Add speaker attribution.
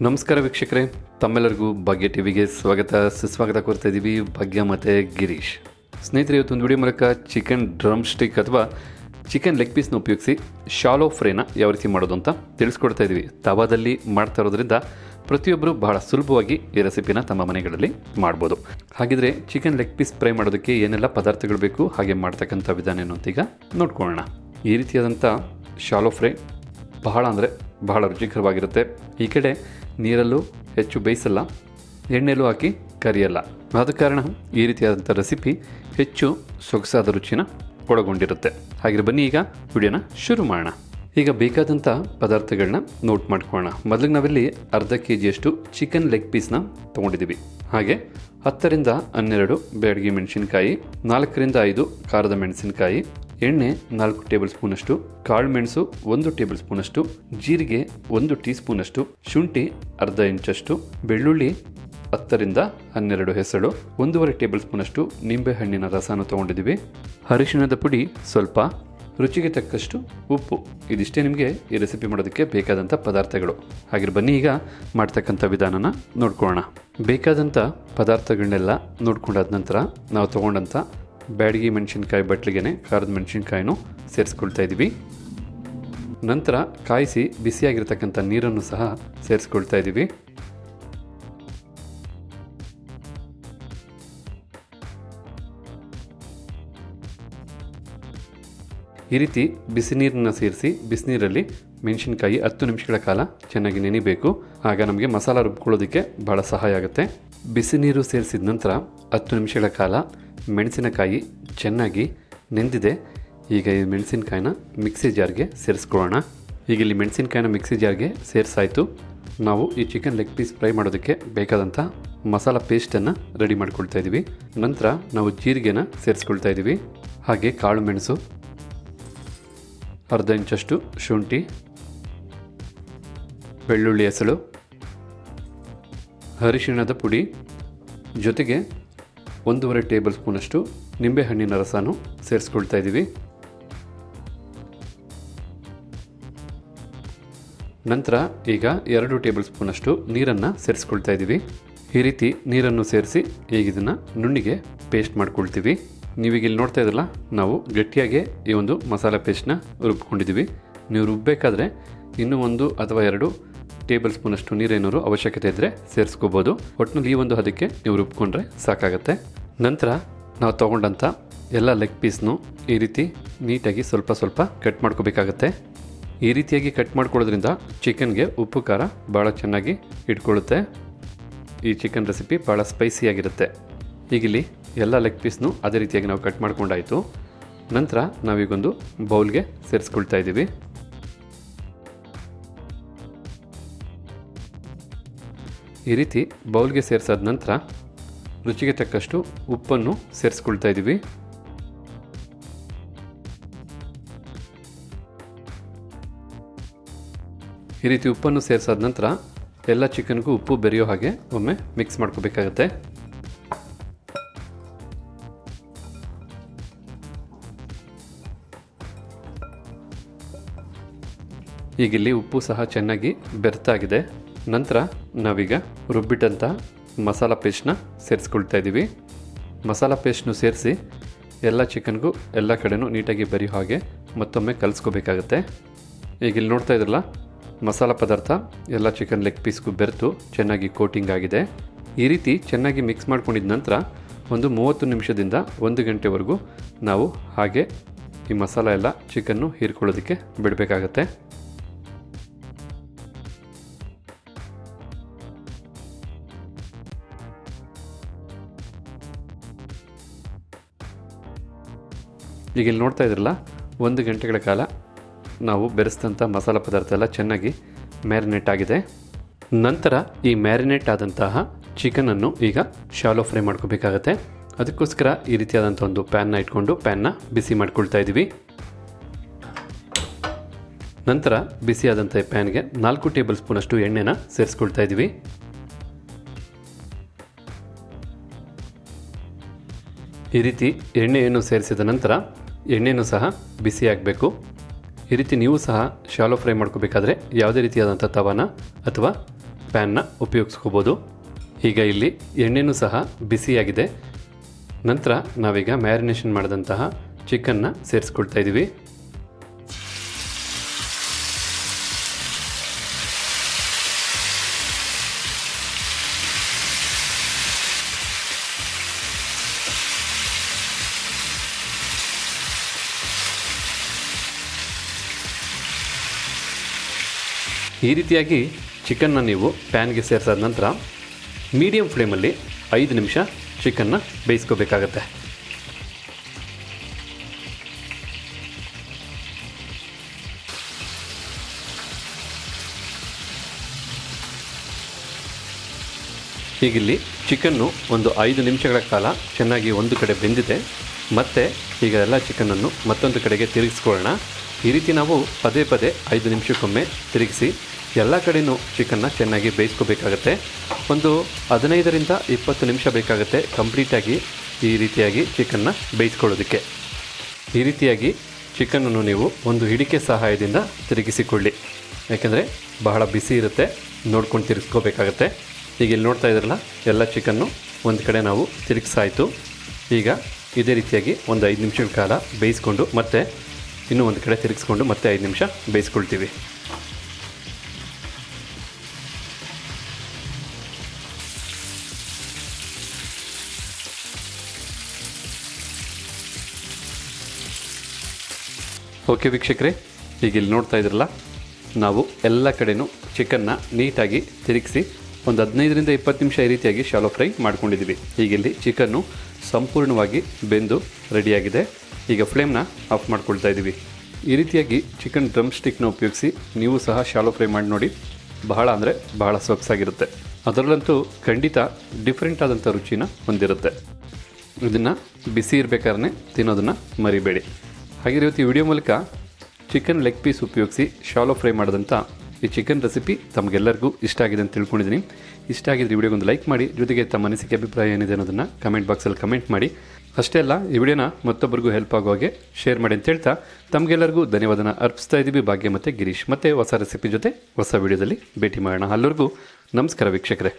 Speaker 1: ನಮಸ್ಕಾರ ವೀಕ್ಷಕರೇ, ತಮ್ಮೆಲ್ಲರಿಗೂ ಭಾಗ್ಯ ಟಿವಿಗೆ ಸುಸ್ವಾಗತ ಕೋರ್ತಾ ಇದ್ದೀವಿ. ಭಾಗ್ಯ ಮತ್ತು ಗಿರೀಶ್. ಸ್ನೇಹಿತರೆ, ಇವತ್ತೊಂದು ವಿಡಿಯೋ ಮೂಲಕ ಚಿಕನ್ ಡ್ರಮ್ ಸ್ಟಿಕ್ ಅಥವಾ ಚಿಕನ್ ಲೆಗ್ ಪೀಸ್ನ ಉಪಯೋಗಿಸಿ ಶಾಲೋ ಫ್ರೈನ ಯಾವ ರೀತಿ ಮಾಡೋದು ಅಂತ ತಿಳಿಸ್ಕೊಡ್ತಾ ಇದ್ದೀವಿ. ತವಾದಲ್ಲಿ ಮಾಡ್ತಾ ಇರೋದ್ರಿಂದ ಪ್ರತಿಯೊಬ್ಬರು ಬಹಳ ಸುಲಭವಾಗಿ ಈ ರೆಸಿಪಿನ ತಮ್ಮ ಮನೆಗಳಲ್ಲಿ ಮಾಡ್ಬೋದು. ಹಾಗಿದ್ರೆ ಚಿಕನ್ ಲೆಗ್ ಪೀಸ್ ಫ್ರೈ ಮಾಡೋದಕ್ಕೆ ಏನೆಲ್ಲ ಪದಾರ್ಥಗಳು ಬೇಕು, ಹಾಗೆ ಮಾಡ್ತಕ್ಕಂಥ ವಿಧಾನ ಏನು ಅಂತ ಈಗ ನೋಡ್ಕೊಳ್ಳೋಣ. ಈ ರೀತಿಯಾದಂಥ ಶಾಲೋ ಫ್ರೈ ಬಹಳ ರುಚಿಕರವಾಗಿರುತ್ತೆ. ಈ ಕಡೆ ನೀರಲ್ಲೂ ಹೆಚ್ಚು ಬೇಯಿಸಲ್ಲ, ಎಣ್ಣೆಲೂ ಹಾಕಿ ಕರಿಯಲ್ಲ. ಆದ ಕಾರಣ ಈ ರೀತಿಯಾದಂಥ ರೆಸಿಪಿ ಹೆಚ್ಚು ಸೊಗಸಾದ ರುಚಿನ ಒಳಗೊಂಡಿರುತ್ತೆ. ಹಾಗೆ ಬನ್ನಿ ಈಗ ವಿಡಿಯೋನ ಶುರು ಮಾಡೋಣ. ಈಗ ಬೇಕಾದಂಥ ಪದಾರ್ಥಗಳನ್ನ ನೋಟ್ ಮಾಡ್ಕೊಳ್ಳೋಣ. ಮೊದಲಿಗೆ ನಾವಿಲ್ಲಿ ಅರ್ಧ kg ಚಿಕನ್ ಲೆಗ್ ಪೀಸ್ನ ತೊಗೊಂಡಿದ್ದೀವಿ. ಹಾಗೆ 10ರಿಂದ 12 ಬ್ಯಾಡಗಿ ಮೆಣಸಿನಕಾಯಿ, 4ರಿಂದ 5 ಖಾರದ ಮೆಣಸಿನಕಾಯಿ, ಎಣ್ಣೆ 4 ಟೇಬಲ್ ಸ್ಪೂನಷ್ಟು, ಕಾಳು ಮೆಣಸು 1 ಟೇಬಲ್ ಸ್ಪೂನಷ್ಟು, ಜೀರಿಗೆ 1 ಟೀ ಸ್ಪೂನಷ್ಟು, ಶುಂಠಿ ಅರ್ಧ ಇಂಚಷ್ಟು, ಬೆಳ್ಳುಳ್ಳಿ 10ರಿಂದ 12 ಹೆಸಳು, 1.5 ಟೇಬಲ್ ಸ್ಪೂನಷ್ಟು ನಿಂಬೆ ಹಣ್ಣಿನ ರಸನ ತೊಗೊಂಡಿದ್ದೀವಿ, ಅರಿಶಿಣದ ಪುಡಿ ಸ್ವಲ್ಪ, ರುಚಿಗೆ ತಕ್ಕಷ್ಟು ಉಪ್ಪು. ಇದಿಷ್ಟೇ ನಿಮಗೆ ಈ ರೆಸಿಪಿ ಮಾಡೋದಕ್ಕೆ ಬೇಕಾದಂಥ ಪದಾರ್ಥಗಳು. ಹಾಗೆ ಬನ್ನಿ ಈಗ ಮಾಡ್ತಕ್ಕಂಥ ವಿಧಾನನ ನೋಡ್ಕೊಳ್ಳೋಣ. ಬೇಕಾದಂಥ ಪದಾರ್ಥಗಳನ್ನೆಲ್ಲ ನೋಡ್ಕೊಂಡಾದ ನಂತರ ನಾವು ತೊಗೊಂಡಂಥ ಬ್ಯಾಡಗಿ ಮೆಣಸಿನ್ಕಾಯಿ ಬಟ್ಲಿಗೆ ಖಾರದ ಮೆಣಸಿನ್ಕಾಯಿನೂ ಸೇರಿಸ್ಕೊಳ್ತಾ ಇದ್ದೀವಿ. ನಂತರ ಕಾಯಿಸಿ ಬಿಸಿಯಾಗಿರ್ತಕ್ಕಂಥ ನೀರನ್ನು ಸಹ ಸೇರಿಸ್ಕೊಳ್ತಾ ಇದ್ದೀವಿ. ಈ ರೀತಿ ಬಿಸಿ ನೀರನ್ನು ಸೇರಿಸಿ ಬಿಸಿನೀರಲ್ಲಿ ಮೆಣಸಿನ್ಕಾಯಿ 10 ನಿಮಿಷಗಳ ಕಾಲ ಚೆನ್ನಾಗಿ ನೆನಿಬೇಕು. ಆಗ ನಮಗೆ ಮಸಾಲ ರುಬ್ಕೊಳ್ಳೋದಕ್ಕೆ ಭಾಳ ಸಹಾಯ ಆಗುತ್ತೆ. ಬಿಸಿ ನೀರು ಸೇರಿಸಿದ ನಂತರ 10 ನಿಮಿಷಗಳ ಕಾಲ ಮೆಣಸಿನಕಾಯಿ ಚೆನ್ನಾಗಿ ನೆಂದಿದೆ. ಈಗ ಈ ಮೆಣಸಿನಕಾಯಿನ ಮಿಕ್ಸಿ ಜಾರ್ಗೆ ಸೇರಿಸ್ಕೊಳ್ಳೋಣ. ಈಗ ಇಲ್ಲಿ ಮೆಣಸಿನಕಾಯಿನ ಮಿಕ್ಸಿ ಜಾರ್ಗೆ ಸೇರಿಸಾಯಿತು. ನಾವು ಈ ಚಿಕನ್ ಲೆಗ್ ಪೀಸ್ ಫ್ರೈ ಮಾಡೋದಕ್ಕೆ ಬೇಕಾದಂಥ ಮಸಾಲ ಪೇಸ್ಟನ್ನು ರೆಡಿ ಮಾಡ್ಕೊಳ್ತಾ ಇದ್ದೀವಿ. ನಂತರ ನಾವು ಜೀರಿಗೆನ ಸೇರಿಸ್ಕೊಳ್ತಾ ಇದ್ದೀವಿ. ಹಾಗೆ ಕಾಳು ಮೆಣಸು, ಅರ್ಧ ಇಂಚಷ್ಟು ಶುಂಠಿ, ಬೆಳ್ಳುಳ್ಳಿ ಹೆಸಳು, ಅರಿಶಿಣದ ಪುಡಿ, ಜೊತೆಗೆ 1.5 ಟೇಬಲ್ ಸ್ಪೂನಷ್ಟು ನಿಂಬೆಹಣ್ಣಿನ ರಸನೂ ಸೇರಿಸ್ಕೊಳ್ತಾ ಇದ್ದೀವಿ. ನಂತರ ಈಗ 2 ಟೇಬಲ್ ಸ್ಪೂನಷ್ಟು ನೀರನ್ನು ಸೇರಿಸ್ಕೊಳ್ತಾ ಇದ್ದೀವಿ. ಈ ರೀತಿ ನೀರನ್ನು ಸೇರಿಸಿ ಈಗ ಇದನ್ನು ನುಣ್ಣಿಗೆ ಪೇಸ್ಟ್ ಮಾಡ್ಕೊಳ್ತೀವಿ. ನೀವೀಗ ಇಲ್ಲಿ ನೋಡ್ತಾ ಇದ್ರಲ್ಲ, ನಾವು ಗಟ್ಟಿಯಾಗಿ ಈ ಒಂದು ಮಸಾಲೆ ಪೇಸ್ಟ್ನ ರುಬ್ಕೊಂಡಿದ್ದೀವಿ. ನೀವು ರುಬ್ಬಬೇಕಾದ್ರೆ ಇನ್ನೂ 1 ಅಥವಾ 2 ಟೇಬಲ್ ಸ್ಪೂನಷ್ಟು ನೀರೇನಾದ್ರು ಅವಶ್ಯಕತೆ ಇದ್ದರೆ ಸೇರಿಸ್ಕೋಬೋದು. ಒಟ್ಟಿನಲ್ಲಿ ಈ ಒಂದು ಹದಕ್ಕೆ ನೀವು ರುಬ್ಕೊಂಡ್ರೆ ಸಾಕಾಗತ್ತೆ. ನಂತರ ನಾವು ತೊಗೊಂಡಂಥ ಎಲ್ಲ ಲೆಗ್ ಪೀಸ್ನು ಈ ರೀತಿ ನೀಟಾಗಿ ಸ್ವಲ್ಪ ಕಟ್ ಮಾಡ್ಕೋಬೇಕಾಗತ್ತೆ. ಈ ರೀತಿಯಾಗಿ ಕಟ್ ಮಾಡ್ಕೊಳ್ಳೋದ್ರಿಂದ ಚಿಕನ್ಗೆ ಉಪ್ಪು ಖಾರ ಭಾಳ ಚೆನ್ನಾಗಿ ಇಟ್ಕೊಳ್ಳುತ್ತೆ. ಈ ಚಿಕನ್ ರೆಸಿಪಿ ಭಾಳ ಸ್ಪೈಸಿಯಾಗಿರುತ್ತೆ. ಈಗಿಲ್ಲಿ ಎಲ್ಲ ಲೆಗ್ ಪೀಸ್ನು ಅದೇ ರೀತಿಯಾಗಿ ನಾವು ಕಟ್ ಮಾಡ್ಕೊಂಡಾಯಿತು. ನಂತರ ನಾವೀಗೊಂದು ಬೌಲ್ಗೆ ಸೇರಿಸ್ಕೊಳ್ತಾ ಇದ್ದೀವಿ. ಈ ರೀತಿ ಬೌಲ್ಗೆ ಸೇರಿಸಾದ ನಂತರ ರುಚಿಗೆ ತಕ್ಕಷ್ಟು ಉಪ್ಪನ್ನು ಸೇರಿಸ್ಕೊಳ್ತಾ ಇದ್ದೀವಿ. ಈ ರೀತಿ ಉಪ್ಪನ್ನು ಸೇರಿಸಾದ ನಂತರ ಎಲ್ಲ ಚಿಕನ್ಗೂ ಉಪ್ಪು ಬೆರೆಯೋ ಹಾಗೆ ಒಮ್ಮೆ ಮಿಕ್ಸ್ ಮಾಡ್ಕೋಬೇಕಾಗತ್ತೆ. ಈಗಿಲ್ಲಿ ಉಪ್ಪು ಸಹ ಚೆನ್ನಾಗಿ ಬೆರ್ತಾಗಿದೆ. ನಂತರ ನಾವೀಗ ರುಬ್ಬಿಟ್ಟಂಥ ಮಸಾಲ ಪೇಸ್ಟ್ನ ಸೇರಿಸ್ಕೊಳ್ತಾ ಇದ್ದೀವಿ. ಮಸಾಲ ಪೇಸ್ಟ್ನು ಸೇರಿಸಿ ಎಲ್ಲ ಚಿಕನ್ಗೂ ಎಲ್ಲ ಕಡೆನೂ ನೀಟಾಗಿ ಬೆರೆಯೋ ಹಾಗೆ ಮತ್ತೊಮ್ಮೆ ಕಲಿಸ್ಕೋಬೇಕಾಗತ್ತೆ. ಈಗ ಇಲ್ಲಿ ನೋಡ್ತಾ ಇದ್ರಲ್ಲ, ಮಸಾಲ ಪದಾರ್ಥ ಎಲ್ಲ ಚಿಕನ್ ಲೆಗ್ ಪೀಸ್ಗೂ ಬೆರೆತು ಚೆನ್ನಾಗಿ ಕೋಟಿಂಗ್ ಆಗಿದೆ. ಈ ರೀತಿ ಚೆನ್ನಾಗಿ ಮಿಕ್ಸ್ ಮಾಡ್ಕೊಂಡಿದ ನಂತರ ಒಂದು 30 ನಿಮಿಷದಿಂದ 1 ಗಂಟೆವರೆಗೂ ನಾವು ಹಾಗೆ ಈ ಮಸಾಲ ಎಲ್ಲ ಚಿಕನ್ನು ಹೀರ್ಕೊಳ್ಳೋದಕ್ಕೆ ಬಿಡಬೇಕಾಗತ್ತೆ. ಈಗ ಇಲ್ಲಿ ನೋಡ್ತಾ ಇದ್ರಲ್ಲ, 1 ಗಂಟೆಗಳ ಕಾಲ ನಾವು ಬೆರೆಸಿದಂಥ ಮಸಾಲ ಪದಾರ್ಥ ಎಲ್ಲ ಚೆನ್ನಾಗಿ ಮ್ಯಾರಿನೇಟ್ ಆಗಿದೆ. ನಂತರ ಈ ಮ್ಯಾರಿನೇಟ್ ಆದಂತಹ ಚಿಕನನ್ನು ಈಗ ಶಾಲೋ ಫ್ರೈ ಮಾಡ್ಕೋಬೇಕಾಗತ್ತೆ. ಅದಕ್ಕೋಸ್ಕರ ಈ ರೀತಿಯಾದಂಥ ಒಂದು ಪ್ಯಾನ್ನ ಇಟ್ಕೊಂಡು ಪ್ಯಾನ್ನ ಬಿಸಿ ಮಾಡ್ಕೊಳ್ತಾ ಇದ್ದೀವಿ. ನಂತರ ಬಿಸಿಯಾದಂಥ ಪ್ಯಾನ್ಗೆ 4 ಟೇಬಲ್ ಸ್ಪೂನಷ್ಟು ಎಣ್ಣೆನ ಸೇರಿಸ್ಕೊಳ್ತಾ ಇದ್ದೀವಿ. ಈ ರೀತಿ ಎಣ್ಣೆಯನ್ನು ಸೇರಿಸಿದ ನಂತರ ಎಣ್ಣೆನೂ ಸಹ ಬಿಸಿಯಾಗಬೇಕು. ಈ ರೀತಿ ನೀವು ಸಹ ಶಾಲೋ ಫ್ರೈ ಮಾಡ್ಕೋಬೇಕಾದ್ರೆ ಯಾವುದೇ ರೀತಿಯಾದಂಥ ತವಾನ ಅಥವಾ ಪ್ಯಾನ್ನ ಉಪಯೋಗಿಸ್ಕೋಬೋದು. ಈಗ ಇಲ್ಲಿ ಎಣ್ಣೆನೂ ಸಹ ಬಿಸಿಯಾಗಿದೆ. ನಂತರ ನಾವೀಗ ಮ್ಯಾರಿನೇಷನ್ ಮಾಡಿದಂತಹ ಚಿಕನ್ನ ಸೇರಿಸ್ಕೊಳ್ತಾ ಇದ್ದೀವಿ. ಈ ರೀತಿಯಾಗಿ ಚಿಕನ್ನ ನೀವು ಪ್ಯಾನ್ಗೆ ಸೇರಿಸಾದ ನಂತರ ಮೀಡಿಯಂ ಫ್ಲೇಮಲ್ಲಿ 5 ನಿಮಿಷ ಚಿಕನ್ನ ಬೇಯಿಸ್ಕೋಬೇಕಾಗತ್ತೆ. ಹೀಗಿಲ್ಲಿ ಚಿಕನ್ನು ಒಂದು 5 ನಿಮಿಷಗಳ ಕಾಲ ಚೆನ್ನಾಗಿ ಒಂದು ಕಡೆ ಬೆಂದಿದೆ. ಮತ್ತು ಈಗ ಎಲ್ಲ ಚಿಕನನ್ನು ಮತ್ತೊಂದು ಕಡೆಗೆ ತಿರುಗಿಸ್ಕೊಳ್ಳೋಣ. ಈ ರೀತಿ ನಾವು ಪದೇ ಪದೇ 5 ನಿಮಿಷಕ್ಕೊಮ್ಮೆ ತಿರುಗಿಸಿ ಎಲ್ಲ ಕಡೆಯೂ ಚಿಕನ್ನ ಚೆನ್ನಾಗಿ ಬೇಯಿಸ್ಕೋಬೇಕಾಗತ್ತೆ. ಒಂದು 15ರಿಂದ 20 ನಿಮಿಷ ಬೇಕಾಗುತ್ತೆ ಕಂಪ್ಲೀಟಾಗಿ ಈ ರೀತಿಯಾಗಿ ಚಿಕನ್ನ ಬೇಯಿಸ್ಕೊಳ್ಳೋದಕ್ಕೆ. ಈ ರೀತಿಯಾಗಿ ಚಿಕನನ್ನು ನೀವು ಒಂದು ಹಿಡಿಕೆ ಸಹಾಯದಿಂದ ತಿರುಗಿಸಿಕೊಳ್ಳಿ, ಯಾಕೆಂದರೆ ಬಹಳ ಬಿಸಿ ಇರುತ್ತೆ, ನೋಡ್ಕೊಂಡು ತಿರುಗಿಸ್ಕೋಬೇಕಾಗತ್ತೆ. ಈಗ ಇಲ್ಲಿ ನೋಡ್ತಾ ಇದ್ರಲ್ಲ, ಎಲ್ಲ ಚಿಕನ್ನು ಒಂದು ಕಡೆ ನಾವು ತಿರುಗಿಸಾಯಿತು. ಈಗ ಇದೇ ರೀತಿಯಾಗಿ ಒಂದು 5 ನಿಮಿಷಗಳ ಕಾಲ ಬೇಯಿಸ್ಕೊಂಡು ಮತ್ತೆ ಇನ್ನೂ ಒಂದು ಕಡೆ ತಿರುಗಿಸ್ಕೊಂಡು ಮತ್ತೆ 5 ನಿಮಿಷ ಬೇಯಿಸ್ಕೊಳ್ತೀವಿ. ಓಕೆ ವೀಕ್ಷಕರೇ, ಈಗ ಇಲ್ಲಿ ನೋಡ್ತಾ ಇದ್ರಲ್ಲ, ನಾವು ಎಲ್ಲ ಕಡೆಯೂ ಚಿಕನ್ನ ನೀಟಾಗಿ ತಿರುಗಿಸಿ ಒಂದು 15ರಿಂದ 20 ನಿಮಿಷ ಈ ರೀತಿಯಾಗಿ ಶಾಲೋ ಫ್ರೈ ಮಾಡ್ಕೊಂಡಿದ್ದೀವಿ. ಈಗ ಇಲ್ಲಿ ಚಿಕನ್ನು ಸಂಪೂರ್ಣವಾಗಿ ಬೆಂದು ರೆಡಿಯಾಗಿದೆ. ಈಗ ಫ್ಲೇಮ್ನ ಆಫ್ ಮಾಡ್ಕೊಳ್ತಾ ಇದ್ದೀವಿ. ಈ ರೀತಿಯಾಗಿ ಚಿಕನ್ ಡ್ರಮ್ ಸ್ಟಿಕ್ನ ಉಪಯೋಗಿಸಿ ನೀವು ಸಹ ಶಾಲೋ ಫ್ರೈ ಮಾಡಿ ನೋಡಿ. ಬಹಳ ಅಂದರೆ ಬಹಳ ಸೊಗಸಾಗಿರುತ್ತೆ. ಅದರಲ್ಲಂತೂ ಖಂಡಿತ ಡಿಫ್ರೆಂಟ್ ಆದಂಥ ರುಚಿನ ಹೊಂದಿರುತ್ತೆ. ಇದನ್ನು ಬಿಸಿ ಇರಬೇಕಾದ್ರೆ ತಿನ್ನೋದನ್ನು ಮರಿಬೇಡಿ. ಹಾಗೆ ಇವತ್ತು ಈ ವಿಡಿಯೋ ಮೂಲಕ ಚಿಕನ್ ಲೆಗ್ ಪೀಸ್ ಉಪಯೋಗಿಸಿ ಶಾಲೋ ಫ್ರೈ ಮಾಡೋದಂಥ ಈ ಚಿಕನ್ ರೆಸಿಪಿ ತಮಗೆಲ್ಲರಿಗೂ ಇಷ್ಟ ಆಗಿದೆ ಅಂತ ತಿಳ್ಕೊಂಡಿದ್ದೀನಿ. ಇಷ್ಟ ಆಗಿದ್ರೆ ಈ ವಿಡಿಯೋಗೊಂದು ಲೈಕ್ ಮಾಡಿ, ಜೊತೆಗೆ ತಮ್ಮ ಅನಿಸಿಕೆ ಅಭಿಪ್ರಾಯ ಏನಿದೆ ಅನ್ನೋದನ್ನು ಕಮೆಂಟ್ ಬಾಕ್ಸಲ್ಲಿ ಕಮೆಂಟ್ ಮಾಡಿ. ಅಷ್ಟೇ ಅಲ್ಲ, ಈ ವಿಡಿಯೋನ ಮತ್ತೊಬ್ಬರಿಗೂ ಹೆಲ್ಪ್ ಆಗೋ ಹಾಗೆ ಶೇರ್ ಮಾಡಿ ಅಂತ ಹೇಳ್ತಾ ತಮಗೆಲ್ಲರಿಗೂ ಧನ್ಯವಾದನ ಅರ್ಪಿಸ್ತಾ ಇದ್ದೀವಿ. ಭಾಗ್ಯ ಮತ್ತು ಗಿರೀಶ್ ಮತ್ತೆ ಹೊಸ ರೆಸಿಪಿ ಜೊತೆ ಹೊಸ ವಿಡಿಯೋದಲ್ಲಿ ಭೇಟಿ ಮಾಡೋಣ. ಅಲ್ಲರಿಗೂ ನಮಸ್ಕಾರ ವೀಕ್ಷಕರೇ.